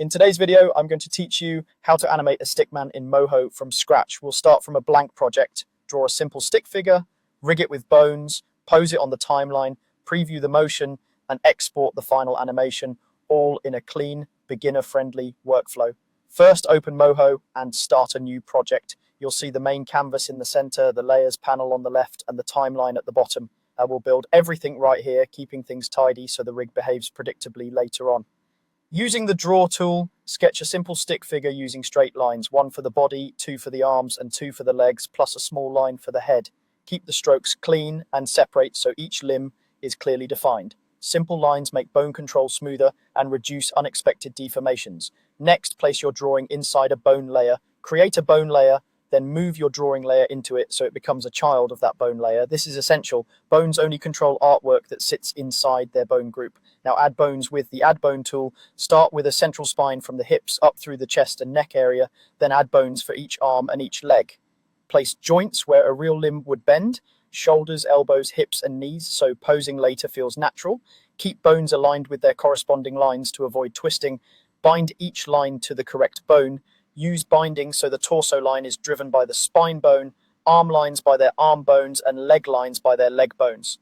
In today's video, I'm going to teach you how to animate a stickman in Moho from scratch. We'll start from a blank project, draw a simple stick figure, rig it with bones, pose it on the timeline, preview the motion, and export the final animation, all in a clean, beginner-friendly workflow. First, open Moho and start a new project. You'll see the main canvas in the center, the layers panel on the left, and the timeline at the bottom. We'll build everything right here, keeping things tidy so the rig behaves predictably later on. Using the draw tool, sketch a simple stick figure using straight lines, one for the body, two for the arms, and two for the legs, plus a small line for the head. Keep the strokes clean and separate so each limb is clearly defined. Simple lines make bone control smoother and reduce unexpected deformations. Next, place your drawing inside a bone layer. Create a bone layer, then move your drawing layer into it so it becomes a child of that bone layer. This is essential. Bones only control artwork that sits inside their bone group. Now add bones with the Add Bone tool. Start with a central spine from the hips up through the chest and neck area, then add bones for each arm and each leg. Place joints where a real limb would bend, shoulders, elbows, hips, and knees, so posing later feels natural. Keep bones aligned with their corresponding lines to avoid twisting. Bind each line to the correct bone. Use binding so the torso line is driven by the spine bone, arm lines by their arm bones, and leg lines by their leg bones.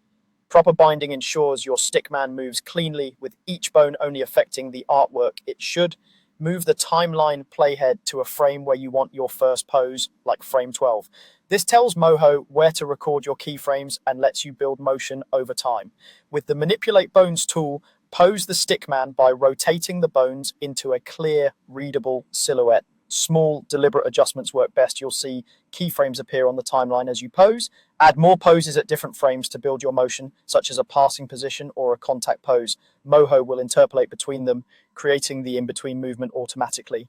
Proper binding ensures your stickman moves cleanly, with each bone only affecting the artwork it should. Move the timeline playhead to a frame where you want your first pose, like frame 12. This tells Moho where to record your keyframes and lets you build motion over time. With the Manipulate Bones tool, pose the stickman by rotating the bones into a clear, readable silhouette. Small, deliberate adjustments work best. You'll see keyframes appear on the timeline as you pose. Add more poses at different frames to build your motion, such as a passing position or a contact pose. Moho will interpolate between them, creating the in-between movement automatically.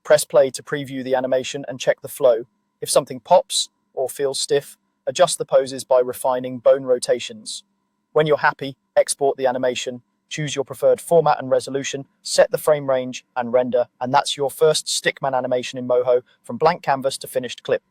Press play to preview the animation and check the flow. If something pops or feels stiff, adjust the poses by refining bone rotations. When you're happy, export the animation. Choose your preferred format and resolution, set the frame range, and render. And that's your first stickman animation in Moho, from blank canvas to finished clip.